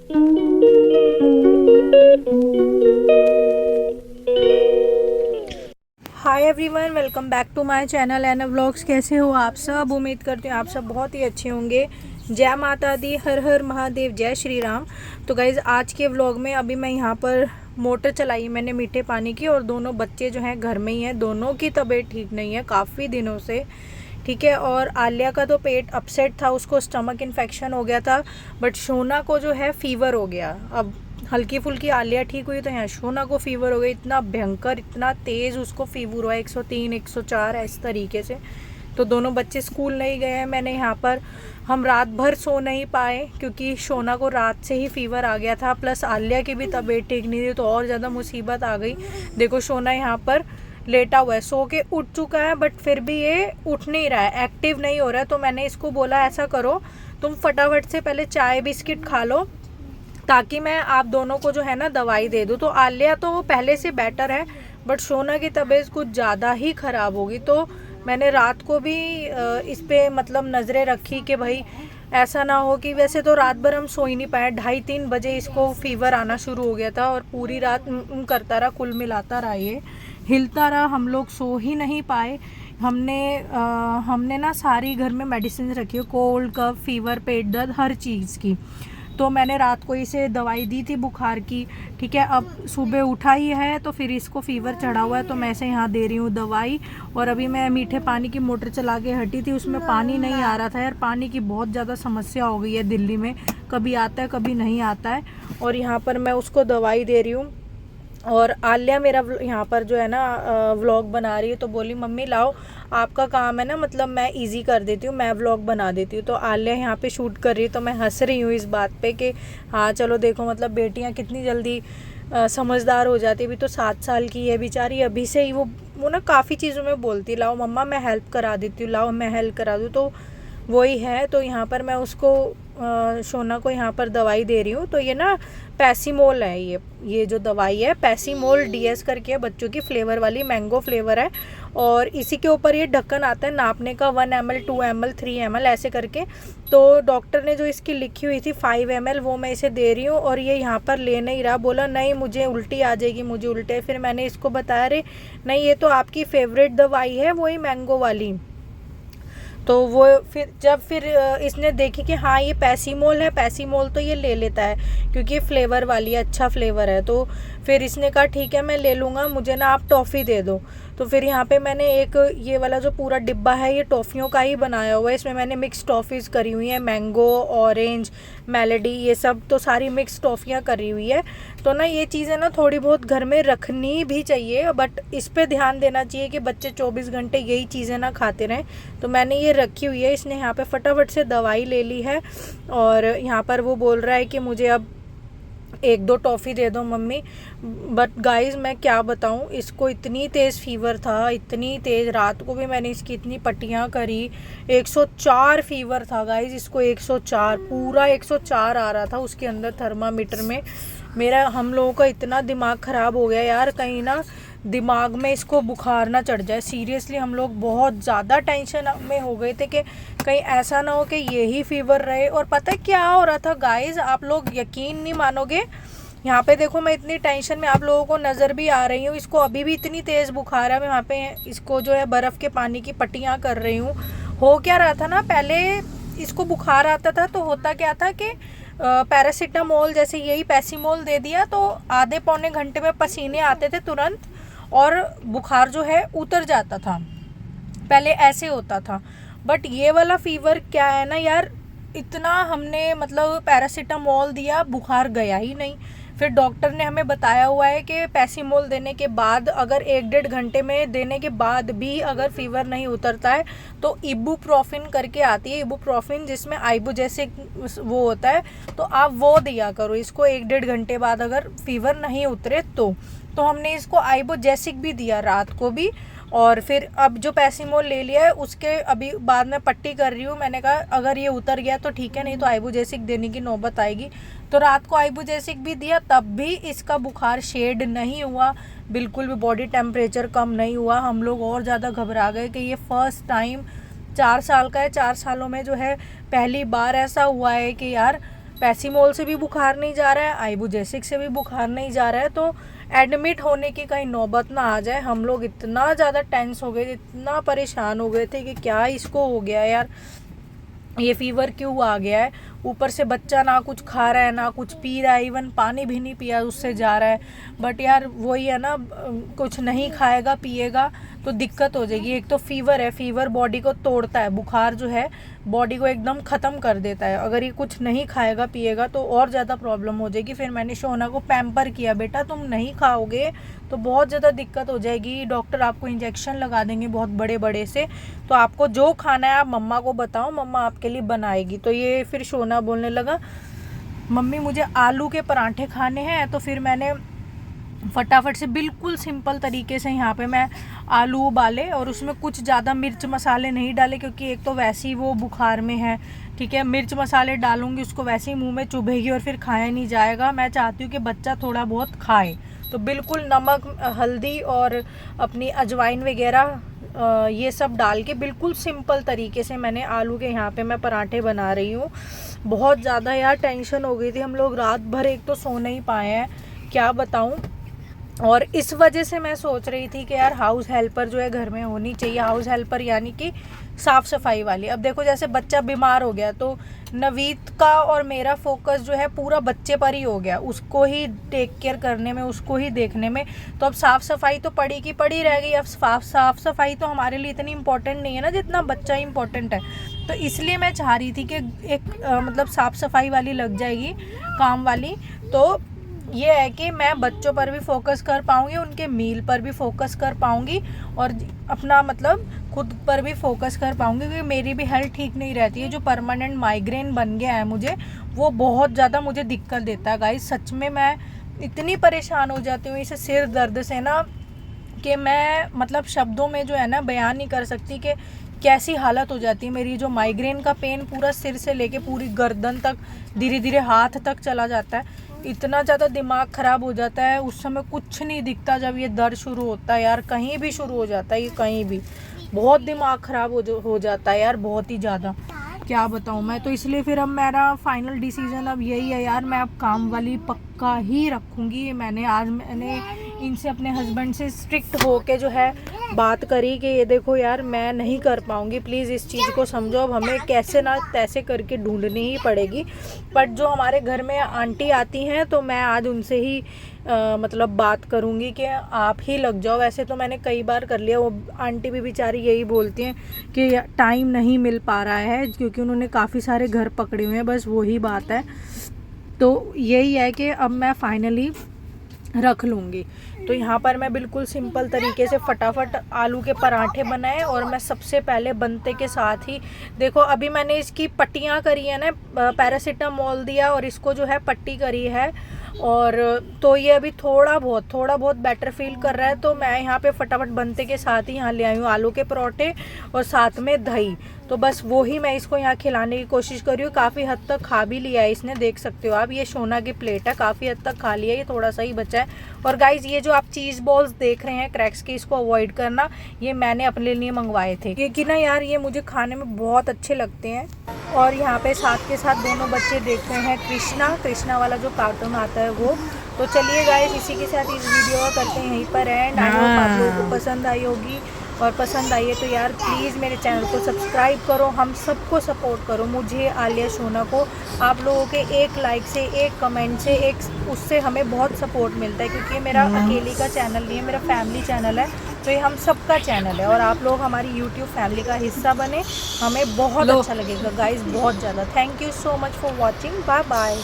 Hi everyone, welcome back to my channel N vlogs. कैसे हो आप सब? उम्मीद करती हूँ आप सब बहुत ही अच्छे होंगे। जय माता दी, हर हर महादेव, जय श्री राम। तो गाइज़, आज के व्लॉग में अभी मैं यहाँ पर मोटर चलाई मैंने मीठे पानी की, और दोनों बच्चे जो हैं घर में ही हैं। दोनों की तबीयत ठीक नहीं है काफ़ी दिनों से, ठीक है। और आलिया का तो पेट अपसेट था, उसको स्टमक इन्फेक्शन हो गया था, बट शोना को जो है फीवर हो गया। अब हल्की फुल्की आलिया ठीक हुई, तो यहाँ शोना को फीवर हो गई। इतना भयंकर, इतना तेज़ उसको फीवर हुआ, 103 104 इस तरीके से। तो दोनों बच्चे स्कूल नहीं गए हैं। मैंने यहाँ पर, हम रात भर सो नहीं पाए क्योंकि शोना को रात से ही फीवर आ गया था, प्लस आलिया की भी तबीयत ठीक नहीं थी, तो और ज़्यादा मुसीबत आ गई। देखो शोना यहाँ पर लेटा हुआ है, सो के उठ चुका है, बट फिर भी ये उठ नहीं रहा है, एक्टिव नहीं हो रहा है। तो मैंने इसको बोला ऐसा करो, तुम फटाफट से पहले चाय बिस्किट खा लो, ताकि मैं आप दोनों को जो है ना दवाई दे दूँ। तो आलिया तो पहले से बेटर है, बट शोना की तबीयत कुछ ज़्यादा ही ख़राब होगी। तो मैंने रात को भी इस पर मतलब नज़रें रखी कि भाई ऐसा ना हो कि, वैसे तो रात भर हम सो ही नहीं पाए, 2:30-3 बजे इसको फीवर आना शुरू हो गया था, और पूरी रात करता रहा, कुल मिलाता रहा, ये हिलता रहा, हम लोग सो ही नहीं पाए। हमने ना सारी घर में मेडिसिन रखी है, कोल्ड, कफ, फीवर, पेट दर्द, हर चीज़ की। तो मैंने रात को इसे दवाई दी थी बुखार की, ठीक है। अब सुबह उठा ही है तो फिर इसको फीवर चढ़ा हुआ है, तो मैं इसे यहाँ दे रही हूँ दवाई। और अभी मैं मीठे पानी की मोटर चला के हटी थी, उसमें पानी नहीं आ रहा था यार। पानी की बहुत ज़्यादा समस्या हो गई है दिल्ली में, कभी आता है कभी नहीं आता है। और यहाँ पर मैं उसको दवाई दे रही हूँ। और आलिया मेरा यहाँ पर जो है ना व्लॉग बना रही है, तो बोली मम्मी लाओ, आपका काम है ना, मतलब मैं इजी कर देती हूँ, मैं व्लॉग बना देती हूँ। तो आलिया यहाँ पे शूट कर रही है, तो मैं हंस रही हूँ इस बात पे कि हाँ चलो देखो, मतलब बेटियाँ कितनी जल्दी समझदार हो जाती है। अभी तो 7 साल की है बेचारी, अभी से ही वो ना काफ़ी चीज़ों में बोलती, लाओ मम्मा मैं हेल्प करा देती हूँ, लाओ मैं हेल्प करा दूँ, तो वही है। तो यहाँ पर मैं उसको शोना को यहाँ पर दवाई दे रही हूँ। तो ये ना पैसीमोल है, ये जो दवाई है पैसीमोल DS करके है, बच्चों की फ्लेवर वाली, मैंगो फ्लेवर है। और इसी के ऊपर ये ढक्कन आता है नापने का, 1 ml 2 ml 3 ml ऐसे करके। तो डॉक्टर ने जो इसकी लिखी हुई थी 5 ml, वो मैं इसे दे रही हूँ। और ये यहाँ पर ले नहीं रहा, बोला नहीं मुझे उल्टी आ जाएगी, मुझे उल्टे। फिर मैंने इसको बताया, अरे नहीं ये तो आपकी फेवरेट दवाई है, वही मैंगो वाली। तो वो फिर इसने देखी कि हाँ ये पैसीमोल है, पैसीमोल तो ये ले लेता है क्योंकि फ्लेवर वाली है, अच्छा फ्लेवर है। तो फिर इसने कहा ठीक है मैं ले लूँगा, मुझे ना आप टॉफ़ी दे दो। तो फिर यहाँ पे मैंने एक ये वाला जो पूरा डिब्बा है ये टॉफ़ियों का ही बनाया हुआ है। इसमें मैंने मिक्स टॉफ़ीज़ करी हुई हैं, मैंगो, ऑरेंज, मेलेडी, ये सब तो सारी मिक्स टॉफ़ियाँ करी हुई है। तो ना ये चीज़ें ना थोड़ी बहुत घर में रखनी भी चाहिए, बट इस पे ध्यान देना चाहिए कि बच्चे 24 घंटे यही चीज़ें ना खाते रहें। तो मैंने ये रखी हुई है। इसने यहाँ पे फटाफट से दवाई ले ली है, और यहाँ पर वो बोल रहा है कि मुझे अब 1-2 टॉफ़ी दे दो मम्मी। बट गाइस मैं क्या बताऊँ, इसको इतनी तेज़ फीवर था, इतनी तेज़, रात को भी मैंने इसकी इतनी पट्टियाँ करी। 104 फीवर था गाइस इसको, 104, पूरा 104 आ रहा था उसके अंदर थर्मामीटर में। हम लोगों का इतना दिमाग ख़राब हो गया यार, कहीं ना दिमाग में इसको बुखार ना चढ़ जाए। सीरियसली हम लोग बहुत ज़्यादा टेंशन में हो गए थे कि कहीं ऐसा ना हो कि यही फीवर रहे। और पता है क्या हो रहा था गाइस, आप लोग यकीन नहीं मानोगे। यहाँ पे देखो मैं इतनी टेंशन में आप लोगों को नज़र भी आ रही हूँ, इसको अभी भी इतनी तेज़ बुखार है। मैं वहाँ पे इसको जो है बर्फ़ के पानी की पट्टियाँ कर रही हूँ। हो क्या रहा था ना, पहले इसको बुखार आता था तो होता क्या था कि पैरासीटामोल, जैसे यही पैसीमोल दे दिया तो आधे पौने घंटे में पसीने आते थे तुरंत, और बुखार जो है उतर जाता था, पहले ऐसे होता था। बट ये वाला फीवर क्या है ना यार, इतना हमने मतलब पैरासीटामोल दिया, बुखार गया ही नहीं। फिर डॉक्टर ने हमें बताया हुआ है कि पैसीमोल देने के बाद, अगर 1-1.5 घंटे में देने के बाद भी अगर फीवर नहीं उतरता है तो इबुप्रोफिन करके आती है, इबुप्रोफिन जिसमें आइबुजेसिक वो होता है, तो आप वो दिया करो इसको 1-1.5 घंटे बाद अगर फीवर नहीं उतरे तो हमने इसको आइबुजेसिक भी दिया रात को भी। और फिर अब जो पैसीमोल ले लिया है उसके अभी बाद में पट्टी कर रही हूँ। मैंने कहा अगर ये उतर गया तो ठीक है, नहीं तो आइबुजेसिक देने की नौबत आएगी। तो रात को आइबुजेसिक भी दिया, तब भी इसका बुखार शेड नहीं हुआ, बिल्कुल भी बॉडी टेम्परेचर कम नहीं हुआ। हम लोग और ज़्यादा घबरा गए कि ये फ़र्स्ट टाइम, 4 साल का है, 4 सालों में जो है पहली बार ऐसा हुआ है कि यार पैसीमोल से भी बुखार नहीं जा रहा है, आइबुजेसिक से भी बुखार नहीं जा रहा है। तो एडमिट होने की कहीं नौबत ना आ जाए। हम लोग इतना ज़्यादा टेंस हो गए थे, इतना परेशान हो गए थे कि क्या इसको हो गया यार, ये फीवर क्यों आ गया है। ऊपर से बच्चा ना कुछ खा रहा है ना कुछ पी रहा है, इवन पानी भी नहीं पिया उससे जा रहा है। बट यार वही है ना, कुछ नहीं खाएगा पिएगा तो दिक्कत हो जाएगी। एक तो फीवर है, फीवर बॉडी को तोड़ता है, बुखार जो है बॉडी को एकदम ख़त्म कर देता है। अगर ये कुछ नहीं खाएगा पिएगा तो और ज़्यादा प्रॉब्लम हो जाएगी। फिर मैंने शोना को पैम्पर किया, बेटा तुम नहीं खाओगे तो बहुत ज़्यादा दिक्कत हो जाएगी, डॉक्टर आपको इंजेक्शन लगा देंगे बहुत बड़े बड़े से। तो आपको जो खाना है आप मम्मा को बताओ, मम्मा आपके लिए बनाएगी। तो ये फिर शोना बोलने लगा मम्मी मुझे आलू के पराठे खाने हैं। तो फिर मैंने फटाफट से बिल्कुल सिंपल तरीके से यहाँ पे मैं आलू उबाले और उसमें कुछ ज़्यादा मिर्च मसाले नहीं डाले, क्योंकि एक तो वैसे ही वो बुखार में है, ठीक है। मिर्च मसाले डालूंगी उसको वैसे ही मुंह में चुभेगी और फिर खाया नहीं जाएगा। मैं चाहती हूँ कि बच्चा थोड़ा बहुत खाए। तो बिल्कुल नमक, हल्दी और अपनी अजवाइन वगैरह ये सब डाल के बिल्कुल सिंपल तरीके से मैंने आलू के यहाँ पे मैं पराठे बना रही हूँ। बहुत ज़्यादा यार टेंशन हो गई थी, हम लोग रात भर एक तो सो नहीं पाए हैं, क्या बताऊँ। और इस वजह से मैं सोच रही थी कि यार हाउस हेल्पर जो है घर में होनी चाहिए। हाउस हेल्पर यानी कि साफ़ सफाई वाली। अब देखो जैसे बच्चा बीमार हो गया तो नवीद का और मेरा फोकस जो है पूरा बच्चे पर ही हो गया, उसको ही टेक केयर करने में, उसको ही देखने में। तो अब साफ़ सफाई तो पड़ी की पड़ी रह गई। अब साफ़ सफाई तो हमारे लिए इतनी इम्पोर्टेंट नहीं है ना जितना बच्चा इम्पोर्टेंट है। तो इसलिए मैं चाह रही थी कि एक मतलब साफ़ सफाई वाली लग जाएगी, काम वाली। तो ये है कि मैं बच्चों पर भी फोकस कर पाऊँगी, उनके मील पर भी फोकस कर पाऊँगी और अपना मतलब खुद पर भी फोकस कर पाऊँगी, क्योंकि मेरी भी हेल्थ ठीक नहीं रहती है। जो परमानेंट माइग्रेन बन गया है मुझे, वो बहुत ज़्यादा मुझे दिक्कत देता है गाइस। सच में मैं इतनी परेशान हो जाती हूँ इस सिर दर्द से ना, कि मैं मतलब शब्दों में जो है ना बयान नहीं कर सकती कि कैसी हालत हो जाती है मेरी। जो माइग्रेन का पेन पूरा सिर से लेके पूरी गर्दन तक, धीरे धीरे हाथ तक चला जाता है। इतना ज़्यादा दिमाग ख़राब हो जाता है, उस समय कुछ नहीं दिखता जब ये दर्द शुरू होता है यार। कहीं भी शुरू हो जाता है ये, कहीं भी बहुत दिमाग ख़राब हो जाता है यार, बहुत ही ज़्यादा, क्या बताऊँ मैं। तो इसलिए फिर अब मेरा फाइनल डिसीज़न अब यही है यार, मैं अब काम वाली पक्का ही रखूँगी। मैंने इनसे अपने हस्बैंड से स्ट्रिक्ट हो के जो है बात करी कि ये देखो यार मैं नहीं कर पाऊँगी, प्लीज़ इस चीज़ को समझो। अब हमें कैसे ना तैसे करके ढूंढनी ही पड़ेगी। बट जो हमारे घर में आंटी आती हैं तो मैं आज उनसे ही मतलब बात करूँगी कि आप ही लग जाओ। वैसे तो मैंने कई बार कर लिया, वो आंटी भी बेचारी यही बोलती हैं कि टाइम नहीं मिल पा रहा है, क्योंकि उन्होंने काफ़ी सारे घर पकड़े हुए हैं, बस वही बात है। तो यही है कि अब मैं फाइनली रख लूँगी। तो यहाँ पर मैं बिल्कुल सिंपल तरीके से फटाफट आलू के पराठे बनाए और मैं सबसे पहले बनते के साथ ही देखो अभी मैंने इसकी पट्टियाँ करी है ना, पैरासीटामोल दिया और इसको जो है पट्टी करी है। और तो ये अभी थोड़ा बहुत बेटर फील कर रहा है। तो मैं यहाँ पे फटाफट बनते के साथ ही यहाँ ले आई हूँ आलू के पराठे और साथ में दही। तो बस वो ही मैं इसको यहाँ खिलाने की कोशिश कर रही हूँ। काफ़ी हद तक खा भी लिया है इसने, देख सकते हो आप, ये सोना की प्लेट है, काफ़ी हद तक खा लिया, ये थोड़ा सा ही बचा है। और गाइज ये जो आप चीज़ बॉल्स देख रहे हैं क्रैक्स के, इसको अवॉइड करना, ये मैंने अपने लिए मंगवाए थे, क्योंकि ना यार ये मुझे खाने में बहुत अच्छे लगते हैं। और यहाँ पे साथ के साथ दोनों बच्चे देख रहे हैं कृष्णा वाला जो कार्टून आता है वो। तो चलिए गाइस इसी के साथ इस वीडियो का करते हैं यहीं पर एंड। आई होप आप लोगों को पसंद आई होगी, और पसंद आई है तो यार प्लीज़ मेरे चैनल को सब्सक्राइब करो, हम सबको सपोर्ट करो, मुझे आलिया सोना को। आप लोगों के एक लाइक से, एक कमेंट से, एक उससे हमें बहुत सपोर्ट मिलता है, क्योंकि ये मेरा अकेली का चैनल नहीं है, मेरा फैमिली चैनल है। तो ये हम सबका चैनल है और आप लोग हमारी यूट्यूब फैमिली का हिस्सा बने, हमें बहुत अच्छा लगेगा गाइज, बहुत ज़्यादा। Thank you so much for watching, bye bye.